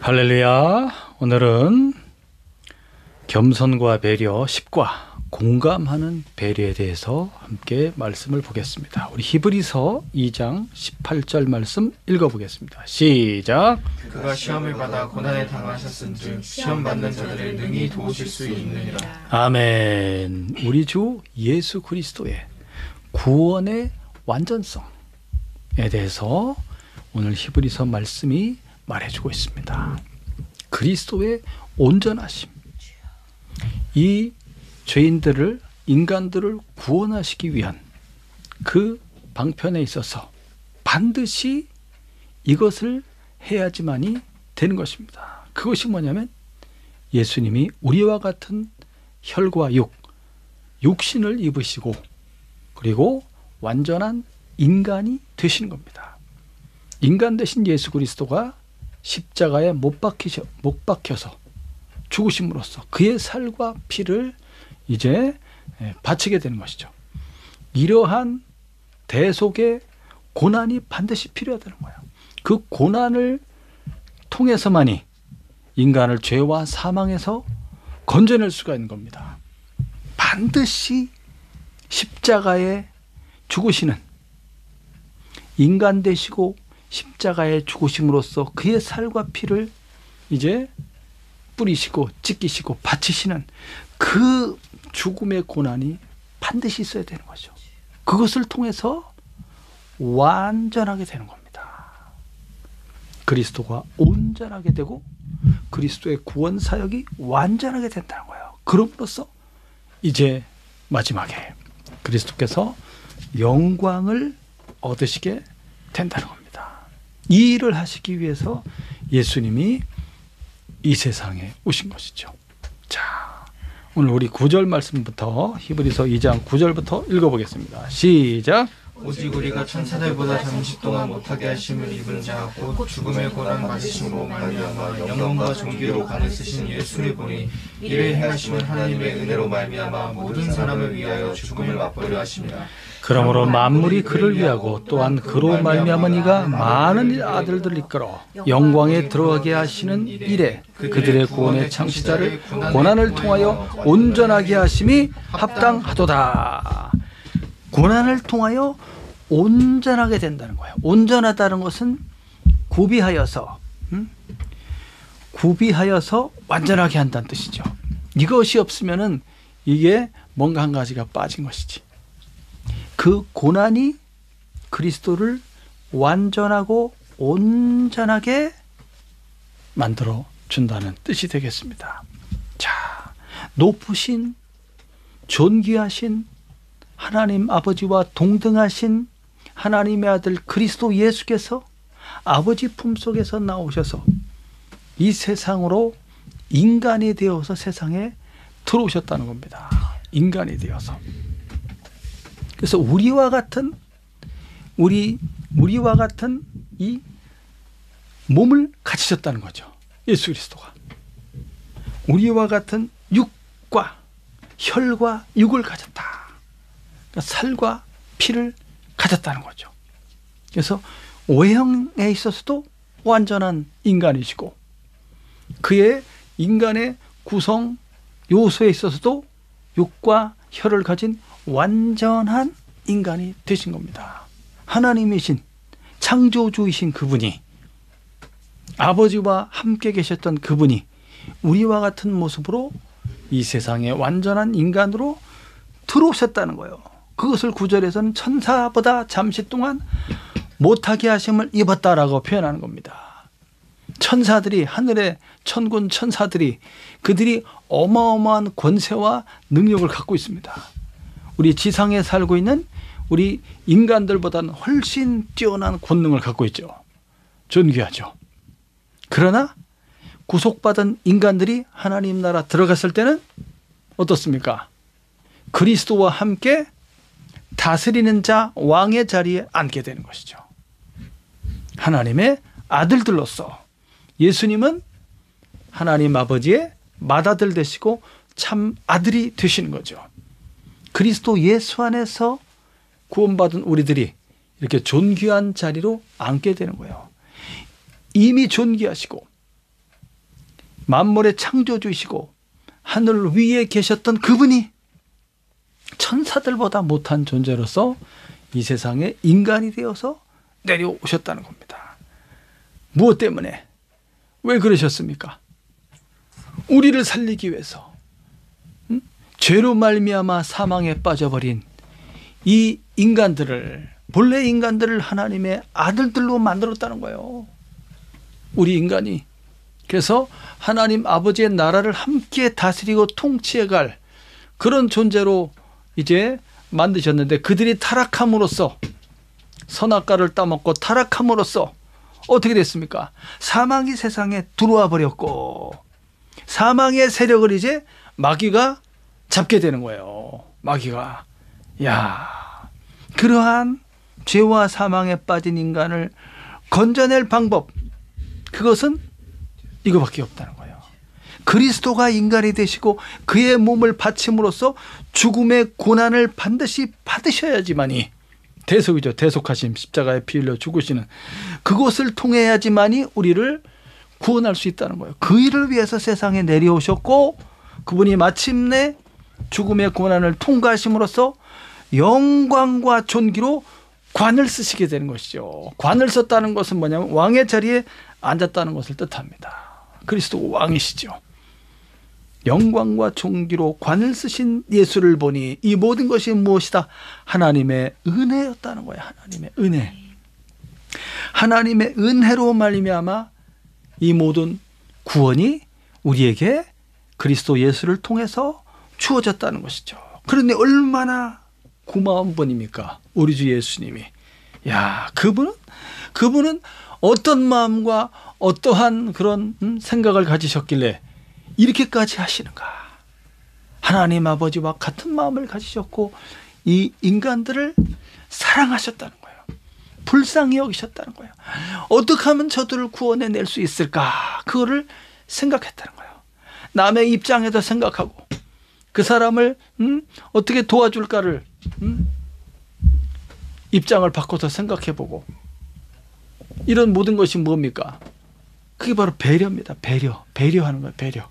할렐루야. 오늘은 겸손과 배려 10과 공감하는 배려에 대해서 함께 말씀을 보겠습니다. 우리 히브리서 2장 18절 말씀 읽어보겠습니다. 시작. 그가 시험을 받아 고난에 당하셨은즉 시험 받는 자들을 능히 도우실 수 있느니라. 아멘. 우리 주 예수 그리스도의 구원의 완전성에 대해서 오늘 히브리서 말씀이 말해주고 있습니다. 그리스도의 온전하심, 이 죄인들을, 인간들을 구원하시기 위한 그 방편에 있어서 반드시 이것을 해야지만이 되는 것입니다. 그것이 뭐냐면 예수님이 우리와 같은 혈과 육신을 입으시고 그리고 완전한 인간이 되시는 겁니다. 인간 되신 예수 그리스도가 십자가에 못 박혀서 죽으심으로써 그의 살과 피를 이제 바치게 되는 것이죠. 이러한 대속의 고난이 반드시 필요하다는 거예요. 그 고난을 통해서만이 인간을 죄와 사망에서 건져낼 수가 있는 겁니다. 반드시 십자가에 죽으시는, 인간 되시고 십자가에 죽으심으로써 그의 살과 피를 이제 뿌리시고 찢기시고 바치시는 그 죽음의 고난이 반드시 있어야 되는 거죠. 그것을 통해서 완전하게 되는 겁니다. 그리스도가 온전하게 되고 그리스도의 구원 사역이 완전하게 된다는 거예요. 그럼으로써 이제 마지막에 그리스도께서 영광을 얻으시게 된다는 겁니다. 이 일을 하시기 위해서 예수님이 이 세상에 오신 것이죠. 자, 오늘 우리 9절 말씀부터 히브리서 2장 9절부터 읽어보겠습니다. 시작. 오직 우리가 천사들보다 잠시 동안 못하게 하심을 입은 자 곧 죽음의 고난 받으심으로 말미암아 영광과 존귀로 강을 쓰신 예수를 보니 이를 행하심은 하나님의 은혜로 말미암아 모든 사람을 위하여 죽음을 맛보려 하심이라. 그러므로 만물이 그를 위하고 또한 그로 말미암아 이가 많은 아들들을 이끌어 영광에 들어가게 하시는 일에 그들의 구원의 창시자를 고난을 통하여 온전하게 하심이 합당하도다. 고난을 통하여 온전하게 된다는 거예요. 온전하다는 것은 구비하여서 완전하게 한다는 뜻이죠. 이것이 없으면은 이게 뭔가 한 가지가 빠진 것이지. 그 고난이 그리스도를 완전하고 온전하게 만들어 준다는 뜻이 되겠습니다. 자, 높으신 존귀하신 하나님 아버지와 동등하신 하나님의 아들 그리스도 예수께서 아버지 품속에서 나오셔서 이 세상으로 인간이 되어서 세상에 들어오셨다는 겁니다. 인간이 되어서. 그래서 우리와 같은 이 몸을 가지셨다는 거죠. 예수 그리스도가. 우리와 같은 육과 혈과 육을 가졌다. 그러니까 살과 피를 가졌다는 거죠. 그래서 외형에 있어서도 완전한 인간이시고 그의 인간의 구성 요소에 있어서도 육과 혈을 가진 완전한 인간이 되신 겁니다. 하나님이신 창조주이신 그분이, 아버지와 함께 계셨던 그분이 우리와 같은 모습으로 이 세상에 완전한 인간으로 들어오셨다는 거예요. 그것을 9절에서는 천사보다 잠시 동안 못하게 하심을 입었다라고 표현하는 겁니다. 천사들이, 하늘의 천군 천사들이, 그들이 어마어마한 권세와 능력을 갖고 있습니다. 우리 지상에 살고 있는 우리 인간들보다는 훨씬 뛰어난 권능을 갖고 있죠. 존귀하죠. 그러나 구속받은 인간들이 하나님 나라 들어갔을 때는 어떻습니까? 그리스도와 함께 다스리는 자, 왕의 자리에 앉게 되는 것이죠. 하나님의 아들들로서 예수님은 하나님 아버지의 맏아들 되시고 참 아들이 되시는 거죠. 그리스도 예수 안에서 구원받은 우리들이 이렇게 존귀한 자리로 앉게 되는 거예요. 이미 존귀하시고 만물의 창조주이시고 하늘 위에 계셨던 그분이 천사들보다 못한 존재로서 이 세상에 인간이 되어서 내려오셨다는 겁니다. 무엇 때문에? 왜 그러셨습니까? 우리를 살리기 위해서. 죄로 말미암아 사망에 빠져버린 이 인간들을, 본래 인간들을 하나님의 아들들로 만들었다는 거예요. 우리 인간이. 그래서 하나님 아버지의 나라를 함께 다스리고 통치해갈 그런 존재로 이제 만드셨는데, 그들이 타락함으로써, 선악과를 따먹고 타락함으로써 어떻게 됐습니까? 사망이 세상에 들어와 버렸고, 사망의 세력을 이제 마귀가 잡게 되는 거예요. 마귀가. 야, 그러한 죄와 사망에 빠진 인간을 건져낼 방법, 그것은 이거밖에 없다는 거예요. 그리스도가 인간이 되시고 그의 몸을 바침으로써 죽음의 고난을 반드시 받으셔야지만이, 대속이죠. 대속하심, 십자가에 피 흘려 죽으시는 그것을 통해야지만이 우리를 구원할 수 있다는 거예요. 그 일을 위해서 세상에 내려오셨고, 그분이 마침내 죽음의 고난을 통과하심으로써 영광과 존귀로 관을 쓰시게 되는 것이죠. 관을 썼다는 것은 뭐냐면 왕의 자리에 앉았다는 것을 뜻합니다. 그리스도가 왕이시죠. 영광과 존귀로 관을 쓰신 예수를 보니 이 모든 것이 무엇이다? 하나님의 은혜였다는 거예요. 하나님의 은혜. 하나님의 은혜로 말미암아 이 모든 구원이 우리에게 그리스도 예수를 통해서 주어졌다는 것이죠. 그런데 얼마나 고마운 분입니까? 우리 주 예수님이. 야, 그분은 어떤 마음과 어떠한 그런 생각을 가지셨길래 이렇게까지 하시는가? 하나님 아버지와 같은 마음을 가지셨고 이 인간들을 사랑하셨다는 거예요. 불쌍히 여기셨다는 거예요. 어떻게 하면 저들을 구원해낼 수 있을까? 그거를 생각했다는 거예요. 남의 입장에서 생각하고 그 사람을 어떻게 도와줄까를 입장을 바꿔서 생각해보고, 이런 모든 것이 뭡니까? 그게 바로 배려입니다. 배려하는 거예요. 배려.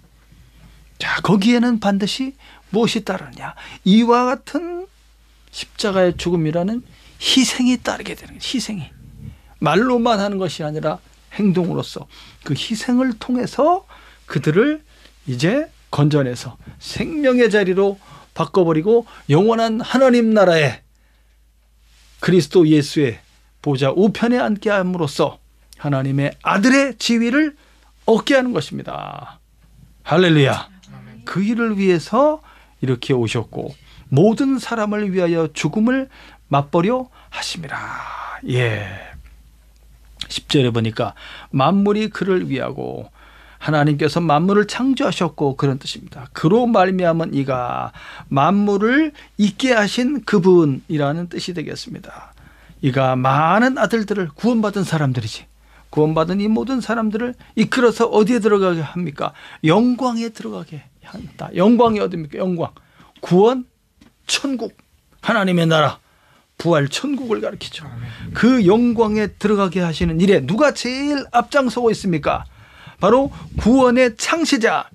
자, 거기에는 반드시 무엇이 따르느냐? 이와 같은 십자가의 죽음이라는 희생이 따르게 되는 거예요. 희생이. 말로만 하는 것이 아니라 행동으로서 그 희생을 통해서 그들을 이제 건져내서 생명의 자리로 바꿔버리고 영원한 하나님 나라에 그리스도 예수의 보좌 우편에 앉게 함으로써 하나님의 아들의 지위를 얻게 하는 것입니다. 할렐루야. 그 일을 위해서 이렇게 오셨고 모든 사람을 위하여 죽음을 맛보려 하심이라. 예. 10절에 보니까 만물이 그를 위하고 하나님께서 만물을 창조하셨고 그런 뜻입니다. 그로 말미암은 이가 만물을 있게 하신 그분이라는 뜻이 되겠습니다. 이가 많은 아들들을 구원받은 사람들이지. 구원받은 이 모든 사람들을 이끌어서 어디에 들어가게 합니까? 영광에 들어가게 한다. 영광이 어디입니까? 영광. 구원, 천국, 하나님의 나라, 부활, 천국을 가리키죠. 그 영광에 들어가게 하시는 일에 누가 제일 앞장서고 있습니까? 바로 구원의 창시자.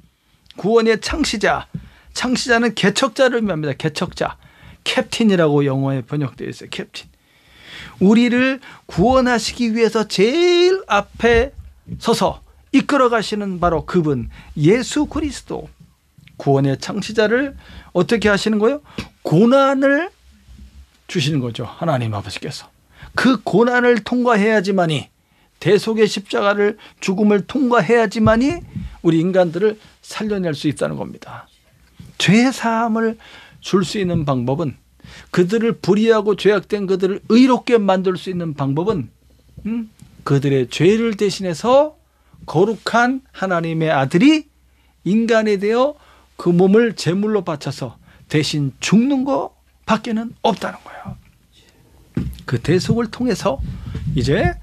구원의 창시자. 창시자는 개척자를 의미합니다. 개척자. 캡틴이라고 영어에 번역되어 있어요. 캡틴. 우리를 구원하시기 위해서 제일 앞에 서서 이끌어 가시는 바로 그분 예수 그리스도. 구원의 창시자를 어떻게 하시는 거예요? 고난을 주시는 거죠. 하나님 아버지께서. 그 고난을 통과해야지만이, 대속의 십자가를, 죽음을 통과해야지만이 우리 인간들을 살려낼 수 있다는 겁니다. 죄 사함을 줄 수 있는 방법은, 그들을 불의하고 죄악된 그들을 의롭게 만들 수 있는 방법은 그들의 죄를 대신해서 거룩한 하나님의 아들이 인간이 되어 그 몸을 제물로 바쳐서 대신 죽는 거 밖에는 없다는 거예요. 그 대속을 통해서 이제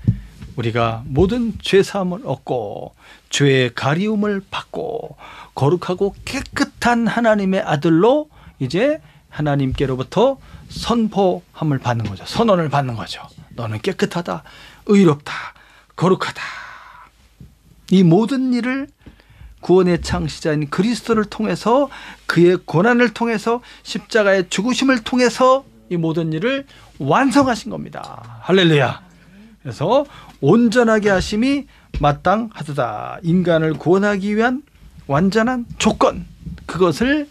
우리가 모든 죄 사함을 얻고 죄의 가리움을 받고 거룩하고 깨끗한 하나님의 아들로 이제 하나님께로부터 선포함을 받는 거죠. 선언을 받는 거죠. 너는 깨끗하다, 의롭다, 거룩하다. 이 모든 일을 구원의 창시자인 그리스도를 통해서 그의 고난을 통해서 십자가의 죽으심을 통해서 이 모든 일을 완성하신 겁니다. 할렐루야. 그래서 온전하게 하심이 마땅하도다. 인간을 구원하기 위한 완전한 조건, 그것을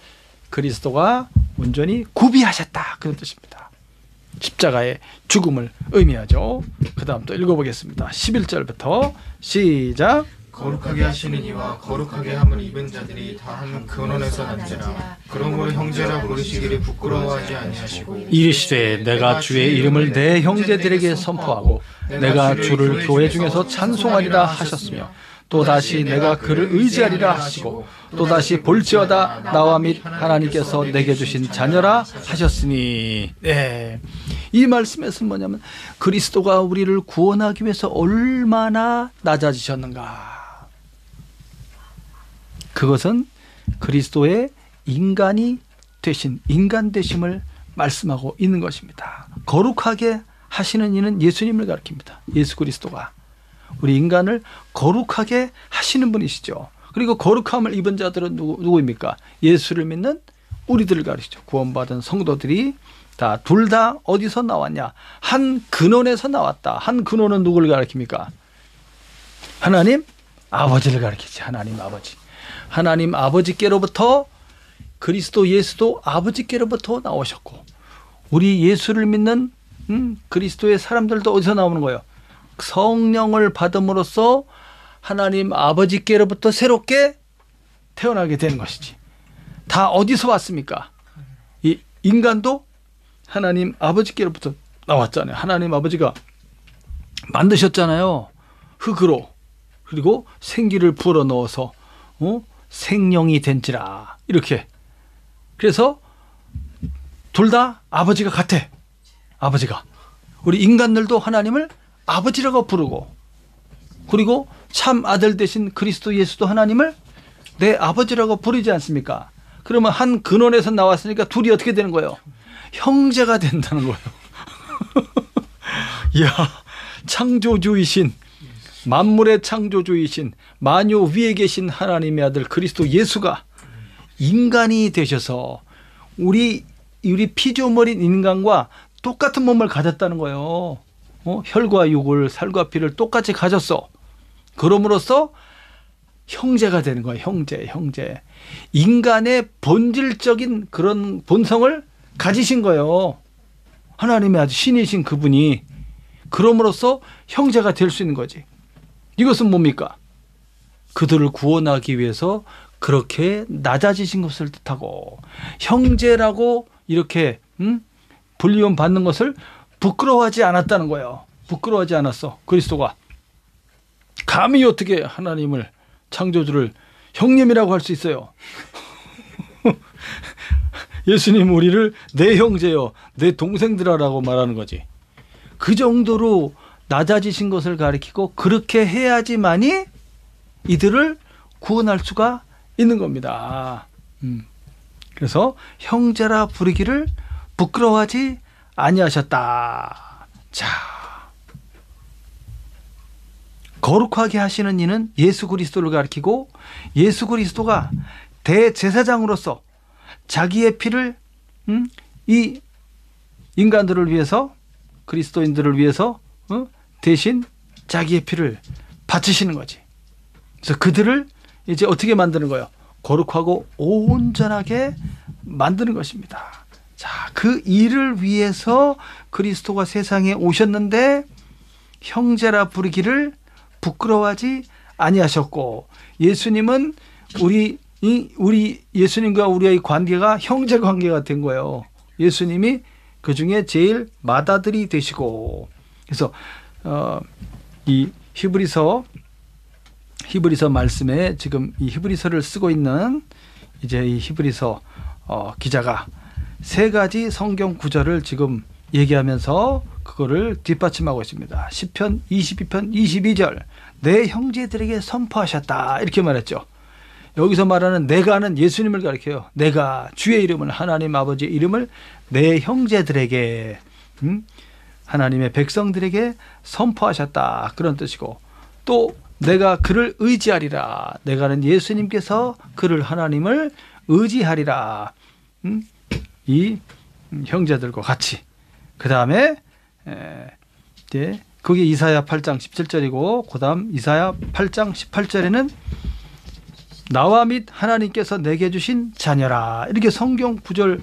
그리스도가 온전히 구비하셨다, 그런 뜻입니다. 십자가의 죽음을 의미하죠. 그 다음 또 읽어보겠습니다. 11절부터 시작. 거룩하게 하시는 이와 거룩하게 함을 입은 자들이 다 한 근원에서 난지라. 그러므로 형제라 부르시기를 부끄러워하지 아니하시고 이르시되 내가 주의 이름을 내 형제들에게 선포하고 내가 주를 교회 중에서 찬송하리라 하셨으며 또다시 내가 그를 의지하리라 하시고 또다시 볼지어다 나와 및 하나님께서 내게 주신 자녀라 하셨으니. 네. 이 말씀에서 뭐냐면 그리스도가 우리를 구원하기 위해서 얼마나 낮아지셨는가. 그것은 그리스도의 인간이 되신, 인간 되심을 말씀하고 있는 것입니다. 거룩하게 하시는 이는 예수님을 가리킵니다. 예수 그리스도가 우리 인간을 거룩하게 하시는 분이시죠. 그리고 거룩함을 입은 자들은 누구입니까? 예수를 믿는 우리들을 가리키죠. 구원받은 성도들이 다 둘 다 어디서 나왔냐? 한 근원에서 나왔다. 한 근원은 누구를 가리킵니까? 하나님 아버지를 가리키지. 하나님 아버지. 하나님 아버지께로부터 그리스도 예수도 아버지께로부터 나오셨고, 우리 예수를 믿는 그리스도의 사람들도 어디서 나오는 거예요? 성령을 받음으로써 하나님 아버지께로부터 새롭게 태어나게 되는 것이지. 다 어디서 왔습니까? 이 인간도 하나님 아버지께로부터 나왔잖아요. 하나님 아버지가 만드셨잖아요. 흙으로. 그리고 생기를 불어넣어서 생명이 된지라. 이렇게. 그래서 둘 다 아버지가 같아. 아버지가. 우리 인간들도 하나님을 아버지라고 부르고, 그리고 참 아들 되신 그리스도 예수도 하나님을 내 아버지라고 부르지 않습니까? 그러면 한 근원에서 나왔으니까 둘이 어떻게 되는 거예요? 형제가 된다는 거예요. 이야, 창조주이신, 만물의 창조주이신, 만유 위에 계신 하나님의 아들 그리스도 예수가 인간이 되셔서 우리 피조물인 인간과 똑같은 몸을 가졌다는 거예요. 혈과 육을, 살과 피를 똑같이 가졌어. 그럼으로써 형제가 되는 거예요. 형제. 인간의 본질적인 그런 본성을 가지신 거예요. 하나님의 아주 신이신 그분이. 그럼으로써 형제가 될 수 있는 거지. 이것은 뭡니까? 그들을 구원하기 위해서 그렇게 낮아지신 것을 뜻하고, 형제라고 이렇게 불리움 받는 것을 부끄러워하지 않았다는 거예요. 부끄러워하지 않았어. 그리스도가. 감히 어떻게 하나님을, 창조주를 형님이라고 할 수 있어요? 예수님 우리를 내 형제요, 내 동생들아라고 말하는 거지. 그 정도로 낮아지신 것을 가리키고, 그렇게 해야지만이 이들을 구원할 수가 있는 겁니다. 그래서 형제라 부르기를 부끄러워하지 아니하셨다. 자, 거룩하게 하시는 이는 예수 그리스도를 가리키고, 예수 그리스도가 대제사장으로서 자기의 피를 이 인간들을 위해서, 그리스도인들을 위해서 대신 자기의 피를 바치시는 거지. 그래서 그들을 이제 어떻게 만드는 거예요? 거룩하고 온전하게 만드는 것입니다. 자, 그 일을 위해서 그리스도가 세상에 오셨는데 형제라 부르기를 부끄러워하지 아니하셨고, 예수님은 우리 예수님과 우리의 관계가 형제 관계가 된 거예요. 예수님이 그 중에 제일 맏아들이 되시고, 그래서 이 히브리서 말씀에 지금 이 히브리서를 쓰고 있는 이제 이 히브리서 기자가 세 가지 성경 구절을 지금 얘기하면서 그거를 뒷받침하고 있습니다. 시편 22편 22절, 내 형제들에게 선포하셨다, 이렇게 말했죠. 여기서 말하는 내가는 예수님을 가리켜요. 내가 주의 이름을, 하나님 아버지의 이름을 내 형제들에게, 하나님의 백성들에게 선포하셨다, 그런 뜻이고, 또 내가 그를 의지하리라. 내가는 예수님께서 그를 하나님을 의지하리라. 이 형제들과 같이. 그 다음에 그게 이사야 8장 17절이고 그 다음 이사야 8장 18절에는 나와 및 하나님께서 내게 주신 자녀라. 이렇게 성경 구절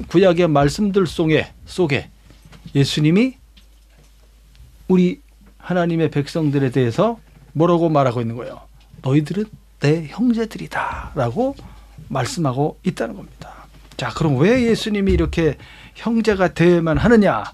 구약의 말씀들 속에 예수님이 우리 하나님의 백성들에 대해서 뭐라고 말하고 있는 거예요? 너희들은 내 형제들이다 라고 말씀하고 있다는 겁니다. 자, 그럼 왜 예수님이 이렇게 형제가 되어야만 하느냐?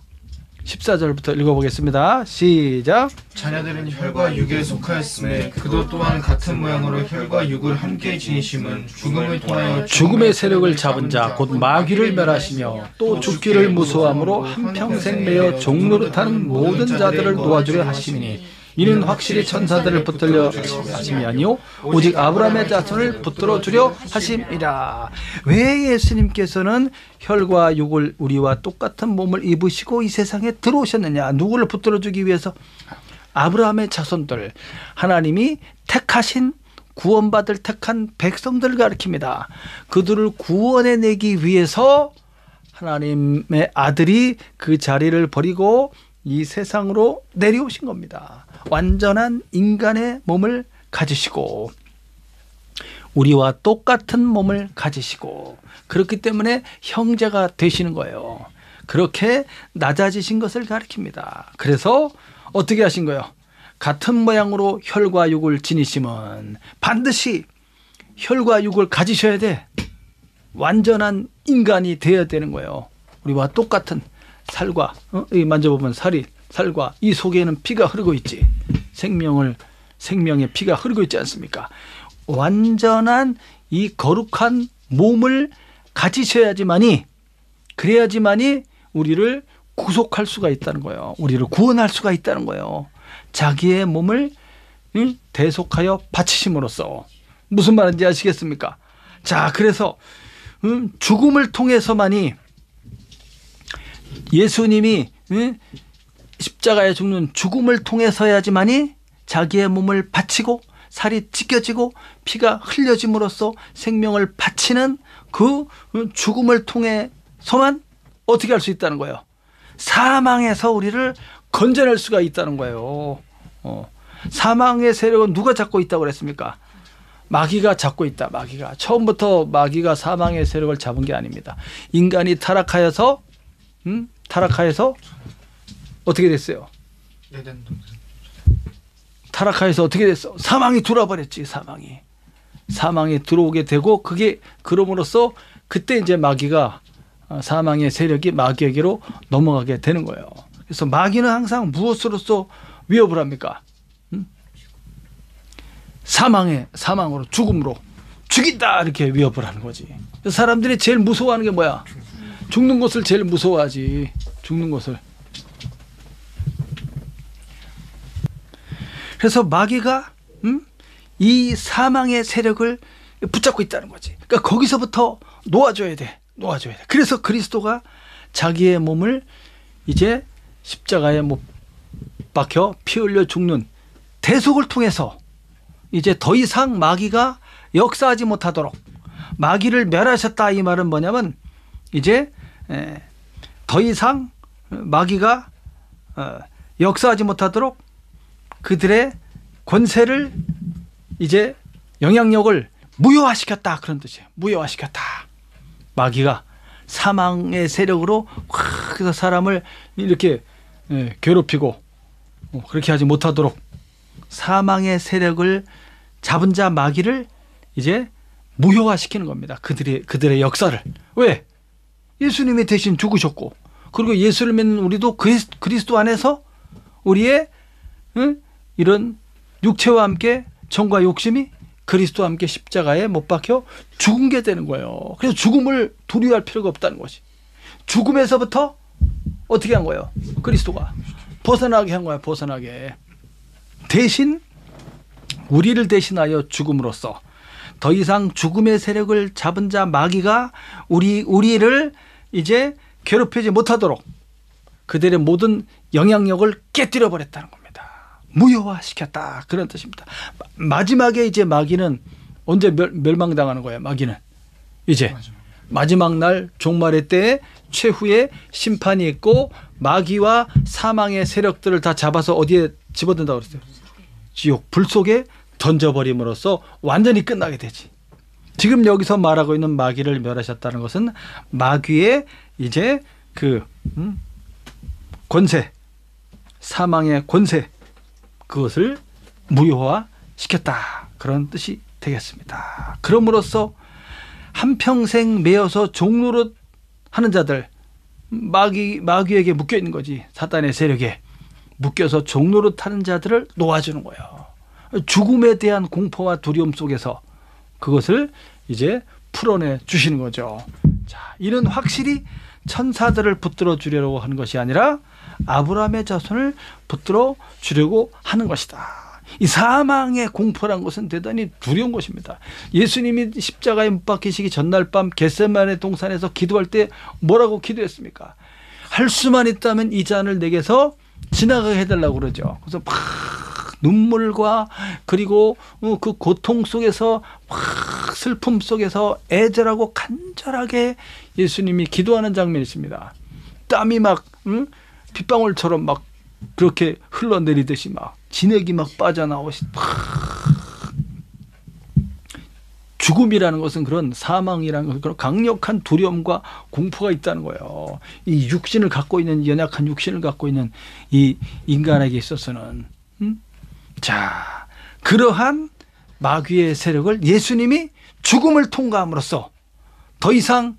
14절부터 읽어보겠습니다. 시작. 자녀들은 혈과 육에 속하였음에 그도 또한 같은 모양으로 혈과 육을 함께 지니심은 죽음을 통하여 죽음의 세력을 잡은 자 곧 마귀를 멸하시며 또 죽기를 무서워함으로 한평생 매어 종노릇하는 모든 자들을 놓아주려 하심이니 이는 확실히 천사들을 붙들려 하심이 아니요 오직 아브라함의 자손을 붙들어 주려 하심이라. 왜 예수님께서는 혈과 육을 우리와 똑같은 몸을 입으시고 이 세상에 들어오셨느냐? 누구를 붙들어 주기 위해서? 아브라함의 자손들, 하나님이 택하신 구원받을 택한 백성들을 가리킵니다. 그들을 구원해내기 위해서 하나님의 아들이 그 자리를 버리고 이 세상으로 내려오신 겁니다. 완전한 인간의 몸을 가지시고 우리와 똑같은 몸을 가지시고 그렇기 때문에 형제가 되시는 거예요. 그렇게 낮아지신 것을 가리킵니다. 그래서 어떻게 하신 거예요? 같은 모양으로 혈과 육을 지니심은 반드시 혈과 육을 가지셔야 돼. 완전한 인간이 되어야 되는 거예요. 우리와 똑같은 살과 만져보면 살과 이 속에는 피가 흐르고 있지. 생명의 피가 흐르고 있지 않습니까? 완전한 이 거룩한 몸을 가지셔야지만이 그래야지만이 우리를 구속할 수가 있다는 거예요. 우리를 구원할 수가 있다는 거예요. 자기의 몸을 대속하여 바치심으로써 무슨 말인지 아시겠습니까? 자, 그래서 죽음을 통해서만이 예수님이 십자가에 죽는 죽음을 통해서야지만이 자기의 몸을 바치고 살이 찢겨지고 피가 흘려짐으로써 생명을 바치는 그 죽음을 통해서만 어떻게 할 수 있다는 거예요? 사망에서 우리를 건져낼 수가 있다는 거예요. 사망의 세력은 누가 잡고 있다고 그랬습니까? 마귀가 잡고 있다. 마귀가 처음부터 마귀가 사망의 세력을 잡은 게 아닙니다. 인간이 타락하여서 어떻게 됐어요? 타락하여서 어떻게 됐어? 사망이 들어와버렸지. 사망이 들어오게 되고 그게 그럼으로써 그때 이제 마귀가 사망의 세력이 마귀에게로 넘어가게 되는 거예요. 그래서 마귀는 항상 무엇으로서 위협을 합니까? 사망으로 죽음으로 죽인다 이렇게 위협을 하는 거지. 사람들이 제일 무서워하는 게 뭐야? 죽는 것을 제일 무서워하지. 죽는 것을. 그래서 마귀가 이 사망의 세력을 붙잡고 있다는 거지. 그러니까 거기서부터 놓아줘야 돼. 그래서 그리스도가 자기의 몸을 이제 십자가에 못 박혀 피 흘려 죽는 대속을 통해서 이제 더 이상 마귀가 역사하지 못하도록 마귀를 멸하셨다. 이 말은 뭐냐면 이제 더 이상 마귀가 역사하지 못하도록 그들의 권세를 이제 영향력을 무효화시켰다. 그런 뜻이에요. 무효화시켰다. 마귀가 사망의 세력으로 그래서 사람을 이렇게 괴롭히고 그렇게 하지 못하도록 사망의 세력을 잡은 자 마귀를 이제 무효화시키는 겁니다. 그들의 역사를. 왜? 예수님이 대신 죽으셨고 그리고 예수를 믿는 우리도 그리스도 안에서 우리의 이런 육체와 함께 정과 욕심이 그리스도와 함께 십자가에 못 박혀 죽은 게 되는 거예요. 그래서 죽음을 두려워할 필요가 없다는 것이. 죽음에서부터 어떻게 한 거예요? 그리스도가 벗어나게 한 거야. 벗어나게. 대신 우리를 대신하여 죽음으로써 더 이상 죽음의 세력을 잡은 자 마귀가 우리를 이제 괴롭히지 못하도록 그들의 모든 영향력을 깨뜨려 버렸다는 겁니다. 무효화시켰다. 그런 뜻입니다. 마지막에 이제 마귀는 언제 멸망당하는 거예요? 마귀는 이제 마지막 날 종말의 때에 최후의 심판이 있고 마귀와 사망의 세력들을 다 잡아서 어디에 집어든다고 그랬어요? 지옥 불 속에 던져버림으로써 완전히 끝나게 되지. 지금 여기서 말하고 있는 마귀를 멸하셨다는 것은 마귀의 이제 그 권세, 사망의 권세, 그것을 무효화시켰다. 그런 뜻이 되겠습니다. 그럼으로써 한평생 매여서 종노릇 하는 자들, 마귀에게 묶여 있는 거지. 사탄의 세력에 묶여서 종노릇 하는 자들을 놓아주는 거예요. 죽음에 대한 공포와 두려움 속에서 그것을 이제 풀어내 주시는 거죠. 자, 이는 확실히 천사들을 붙들어 주려고 하는 것이 아니라 아브라함의 자손을 붙들어 주려고 하는 것이다. 이 사망의 공포란 것은 대단히 두려운 것입니다. 예수님이 십자가에 못 박히시기 전날 밤 겟세마네 동산에서 기도할 때 뭐라고 기도했습니까? 할 수만 있다면 이 잔을 내게서 지나가게 해달라고 그러죠. 그래서 막 눈물과 그리고 그 고통 속에서 막 슬픔 속에서 애절하고 간절하게 예수님이 기도하는 장면이 있습니다. 땀이 막 빗방울처럼 막 그렇게 흘러내리듯이 막 진액이 막 빠져나오시. 죽음이라는 것은 그런 사망이라는 것은 그런 강력한 두려움과 공포가 있다는 거예요. 이 육신을 갖고 있는 연약한 육신을 갖고 있는 이 인간에게 있어서는 자, 그러한 마귀의 세력을 예수님이 죽음을 통과함으로써 더 이상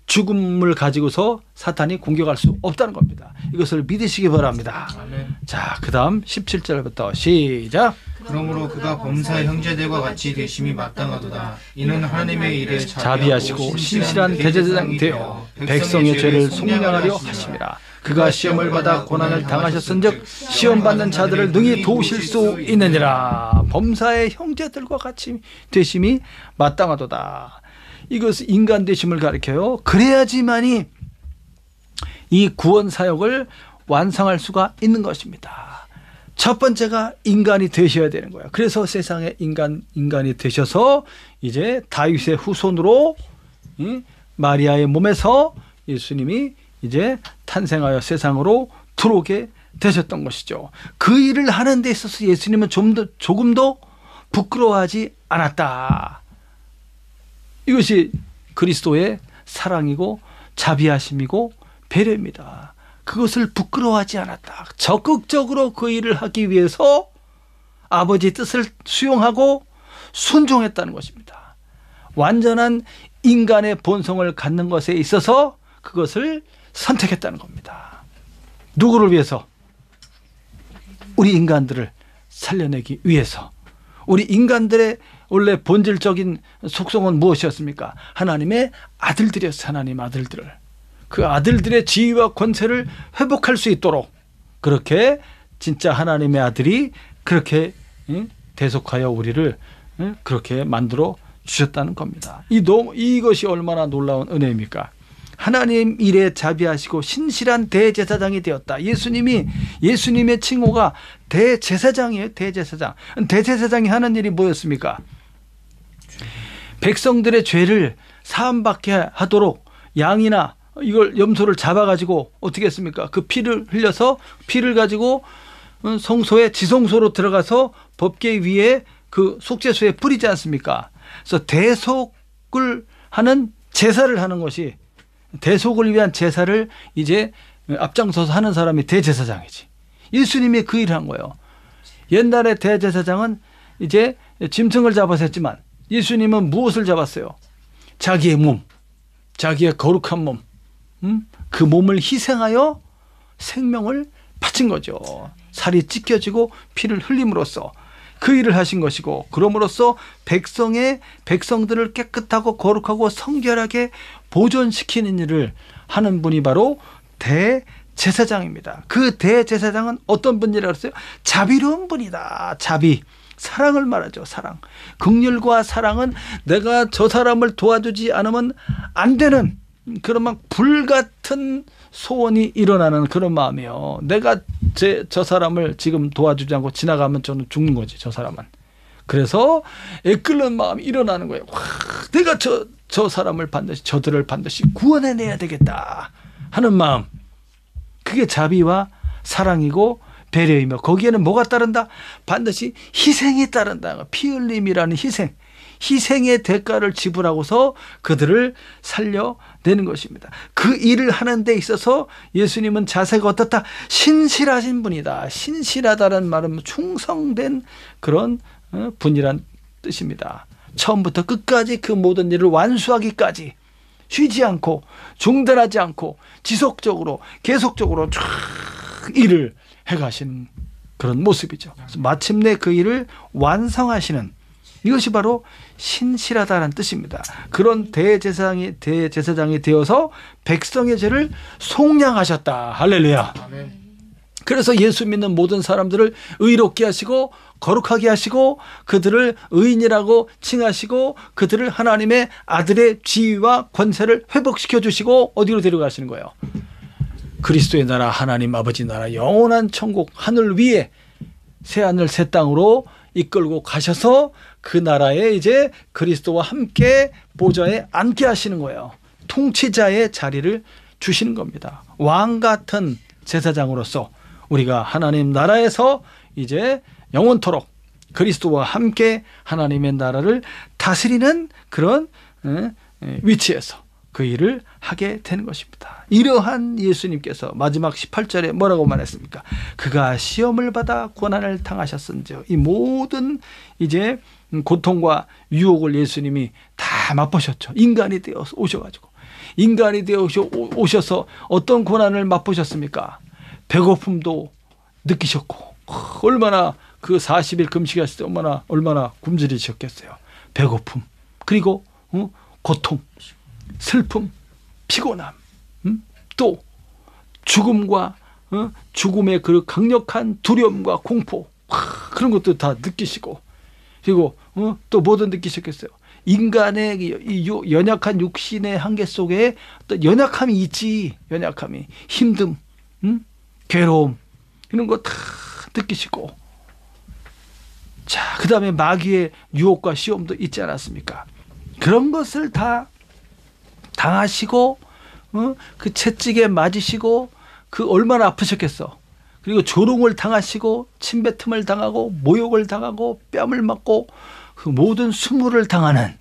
죽음을 가지고서 사탄이 공격할 수 없다는 겁니다. 이것을 믿으시기 바랍니다. 아멘. 자, 그 다음 17절부터 시작. 그러므로 그가 범사의 형제들과 같이 되심이 마땅하도다. 이는 하나님의 일에 자비하시고 신실한 대제사장이 되어 백성의 죄를 속량하려 하심이라. 그가 시험을 받아 고난을 당하셨은즉 시험받는 자들을 능히 도우실 수 있느니라. 범사의 형제들과 같이 되심이 마땅하도다. 이것은 인간 되심을 가리켜요. 그래야지만이 이 구원 사역을 완성할 수가 있는 것입니다. 첫 번째가 인간이 되셔야 되는 거예요. 그래서 세상에 인간이 되셔서 이제 다윗의 후손으로 마리아의 몸에서 예수님이 이제 탄생하여 세상으로 들어오게 되셨던 것이죠. 그 일을 하는 데 있어서 예수님은 조금도 부끄러워하지 않았다. 이것이 그리스도의 사랑이고 자비하심이고 배려입니다. 그것을 부끄러워하지 않았다. 적극적으로 그 일을 하기 위해서 아버지의 뜻을 수용하고 순종했다는 것입니다. 완전한 인간의 본성을 갖는 것에 있어서 그것을 선택했다는 겁니다. 누구를 위해서? 우리 인간들을 살려내기 위해서. 우리 인간들의 원래 본질적인 속성은 무엇이었습니까? 하나님의 아들들이었어요. 하나님 아들들을. 그 아들들의 지위와 권세를 회복할 수 있도록 그렇게 진짜 하나님의 아들이 그렇게 대속하여 우리를 그렇게 만들어 주셨다는 겁니다. 이것이 얼마나 놀라운 은혜입니까? 하나님 일에 자비하시고 신실한 대제사장이 되었다. 예수님의 칭호가 대제사장이에요. 대제사장. 대제사장이 하는 일이 뭐였습니까? 백성들의 죄를 사함받게 하도록 양이나 이걸 염소를 잡아가지고 어떻게 했습니까? 그 피를 흘려서 피를 가지고 성소에 지성소로 들어가서 법궤 위에 그 속죄소에 뿌리지 않습니까? 그래서 대속을 하는 제사를 하는 것이 대속을 위한 제사를 이제 앞장서서 하는 사람이 대제사장이지. 예수님이 그 일을 한 거예요. 옛날에 대제사장은 이제 짐승을 잡아서 했지만 예수님은 무엇을 잡았어요? 자기의 몸, 자기의 거룩한 몸, 그 몸을 희생하여 생명을 바친 거죠. 살이 찢겨지고 피를 흘림으로써 그 일을 하신 것이고, 그럼으로써 백성들을 깨끗하고 거룩하고 성결하게 보존시키는 일을 하는 분이 바로 대제사장입니다. 그 대제사장은 어떤 분이라고 했어요? 자비로운 분이다. 자비. 사랑을 말하죠. 사랑. 긍휼과 사랑은 내가 저 사람을 도와주지 않으면 안 되는 그런 막 불같은 소원이 일어나는 그런 마음이에요. 내가 저 사람을 지금 도와주지 않고 지나가면 저는 죽는 거지, 저 사람은. 그래서 애끓는 마음이 일어나는 거예요. 와, 내가 저 사람을 반드시, 저들을 반드시 구원해내야 되겠다 하는 마음. 그게 자비와 사랑이고 배려이며, 거기에는 뭐가 따른다? 반드시 희생이 따른다. 피 흘림이라는 희생. 희생의 대가를 지불하고서 그들을 살려내는 것입니다. 그 일을 하는 데 있어서 예수님은 자세가 어떻다? 신실하신 분이다. 신실하다는 말은 충성된 그런 분이란 뜻입니다. 처음부터 끝까지 그 모든 일을 완수하기까지 쉬지 않고 중단하지 않고 지속적으로 계속적으로 쭉 일을 해가시는 그런 모습이죠. 그래서 마침내 그 일을 완성하시는, 이것이 바로 신실하다는 뜻입니다. 그런 대제사장이 되어서 백성의 죄를 속량하셨다. 할렐루야. 아멘. 그래서 예수 믿는 모든 사람들을 의롭게 하시고 거룩하게 하시고 그들을 의인이라고 칭하시고 그들을 하나님의 아들의 지위와 권세를 회복시켜 주시고 어디로 데려가시는 거예요? 그리스도의 나라, 하나님 아버지 나라, 영원한 천국, 하늘 위에 새하늘 새 땅으로 이끌고 가셔서 그 나라에 이제 그리스도와 함께 보좌에 앉게 하시는 거예요. 통치자의 자리를 주시는 겁니다. 왕 같은 제사장으로서 우리가 하나님 나라에서 이제 영원토록 그리스도와 함께 하나님의 나라를 다스리는 그런 위치에서 그 일을 하게 되는 것입니다. 이러한 예수님께서 마지막 18절에 뭐라고 말했습니까? 그가 시험을 받아 고난을 당하셨은즉, 이 모든 이제 고통과 유혹을 예수님이 다 맛보셨죠. 인간이 되어서 오셔가지고, 인간이 되어 오셔서 어떤 고난을 맛보셨습니까? 배고픔도 느끼셨고, 얼마나 그 40일 금식했을 때 얼마나 굶주리셨겠어요. 배고픔, 그리고 고통, 슬픔, 피곤함, 또 죽음과 죽음의 그 강력한 두려움과 공포, 그런 것도 다 느끼시고, 그리고 또 뭐도 느끼셨겠어요. 인간의 이 연약한 육신의 한계 속에 어떤 연약함이 있지. 연약함이, 힘듦, 괴로움, 이런 거 다 느끼시고, 자, 그 다음에 마귀의 유혹과 시험도 있지 않았습니까? 그런 것을 다 당하시고, 그 채찍에 맞으시고, 그 얼마나 아프셨겠어. 그리고 조롱을 당하시고, 침뱉음을 당하고, 모욕을 당하고, 뺨을 맞고, 그 모든 수모를 당하는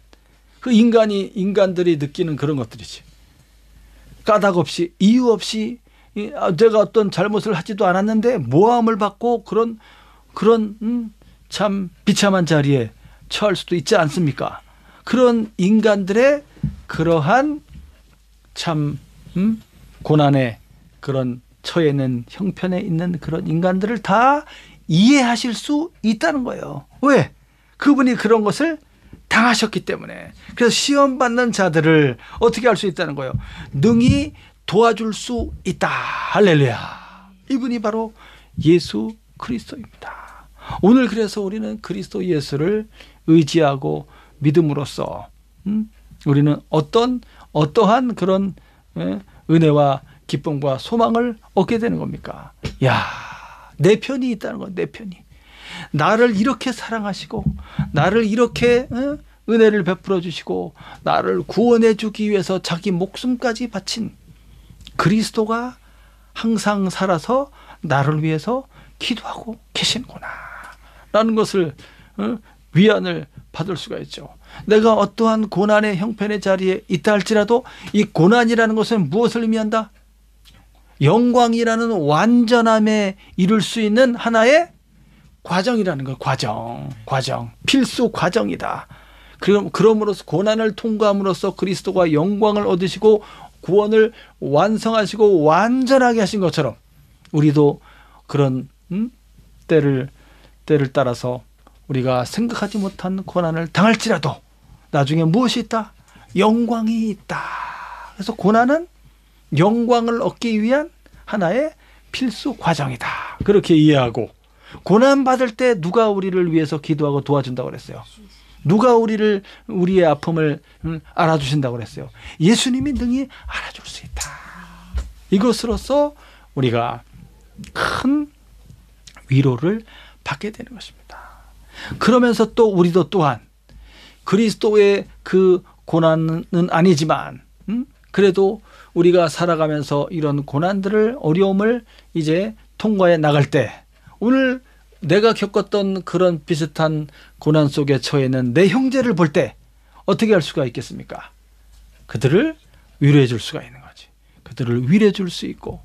그 인간들이 느끼는 그런 것들이지. 까닭 없이, 이유 없이, 내가 어떤 잘못을 하지도 않았는데 모함을 받고 그런 참 비참한 자리에 처할 수도 있지 않습니까? 그런 인간들의 그러한 참 고난의 그런 처해 있는 형편에 있는 그런 인간들을 다 이해하실 수 있다는 거예요. 왜? 그분이 그런 것을 당하셨기 때문에. 그래서 시험받는 자들을 어떻게 할 수 있다는 거예요? 능히 도와줄 수 있다. 할렐루야. 이분이 바로 예수 그리스도입니다. 오늘 그래서 우리는 그리스도 예수를 의지하고 믿음으로써 우리는 어떠한 그런 은혜와 기쁨과 소망을 얻게 되는 겁니까? 야, 내 편이 있다는 거야. 내 편이. 나를 이렇게 사랑하시고 나를 이렇게 은혜를 베풀어 주시고 나를 구원해 주기 위해서 자기 목숨까지 바친 그리스도가 항상 살아서 나를 위해서 기도하고 계시는구나 라는 것을 위안을 받을 수가 있죠. 내가 어떠한 고난의 형편의 자리에 있다 할지라도 이 고난이라는 것은 무엇을 의미한다? 영광이라는 완전함에 이룰 수 있는 하나의 과정이라는 거예요. 과정. 필수 과정이다. 그럼으로써 고난을 통과함으로써 그리스도가 영광을 얻으시고 구원을 완성하시고 완전하게 하신 것처럼 우리도 그런 때를 따라서 우리가 생각하지 못한 고난을 당할지라도 나중에 무엇이 있다? 영광이 있다. 그래서 고난은 영광을 얻기 위한 하나의 필수 과정이다. 그렇게 이해하고 고난 받을 때 누가 우리를 위해서 기도하고 도와준다고 그랬어요? 누가 우리의 아픔을 알아주신다고 그랬어요? 예수님이 능히 알아줄 수 있다. 이것으로써 우리가 큰 위로를 받게 되는 것입니다. 그러면서 또 우리도 또한 그리스도의 그 고난은 아니지만 그래도 우리가 살아가면서 이런 고난들을 어려움을 이제 통과해 나갈 때 오늘 내가 겪었던 그런 비슷한 고난 속에 처해 있는 내 형제를 볼 때 어떻게 할 수가 있겠습니까? 그들을 위로해 줄 수가 있는 거지. 그들을 위로해 줄 수 있고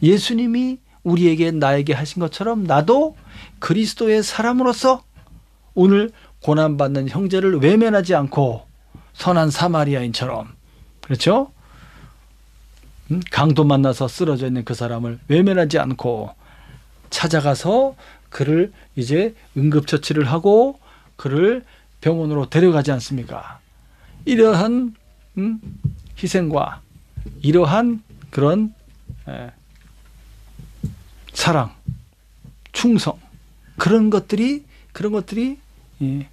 예수님이 우리에게 나에게 하신 것처럼 나도 그리스도의 사람으로서 오늘 고난받는 형제를 외면하지 않고 선한 사마리아인처럼 그렇죠? 강도 만나서 쓰러져 있는 그 사람을 외면하지 않고 찾아가서 그를 이제 응급처치를 하고 그를 병원으로 데려가지 않습니까? 이러한 희생과 이러한 그런 사랑, 충성 그런 것들이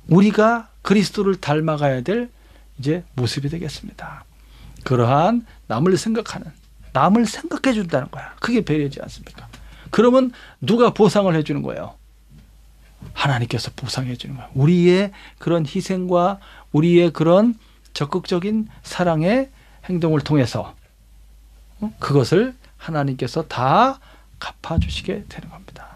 우리가 그리스도를 닮아가야 될 이제 모습이 되겠습니다. 그러한 남을 생각해 준다는 거야. 그게 배려지 않습니까? 그러면 누가 보상을 해주는 거예요? 하나님께서 보상해 주는 거예요. 우리의 그런 희생과 우리의 그런 적극적인 사랑의 행동을 통해서 그것을 하나님께서 다 갚아주시게 되는 겁니다.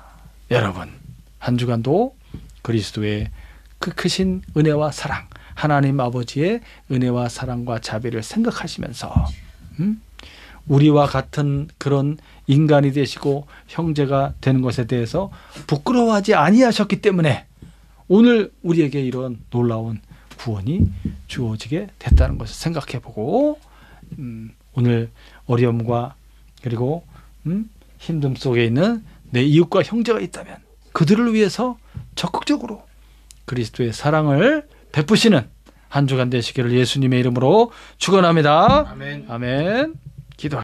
여러분, 한 주간도 그리스도의 그 크신 은혜와 사랑, 하나님 아버지의 은혜와 사랑과 자비를 생각하시면서 우리와 같은 그런 인간이 되시고 형제가 되는 것에 대해서 부끄러워하지 아니하셨기 때문에 오늘 우리에게 이런 놀라운 구원이 주어지게 됐다는 것을 생각해보고 오늘 어려움과 그리고 힘듦 속에 있는 내 이웃과 형제가 있다면 그들을 위해서 적극적으로 그리스도의 사랑을 베푸시는 한 주간 되시기를 예수님의 이름으로 축원합니다. 아멘. 아멘.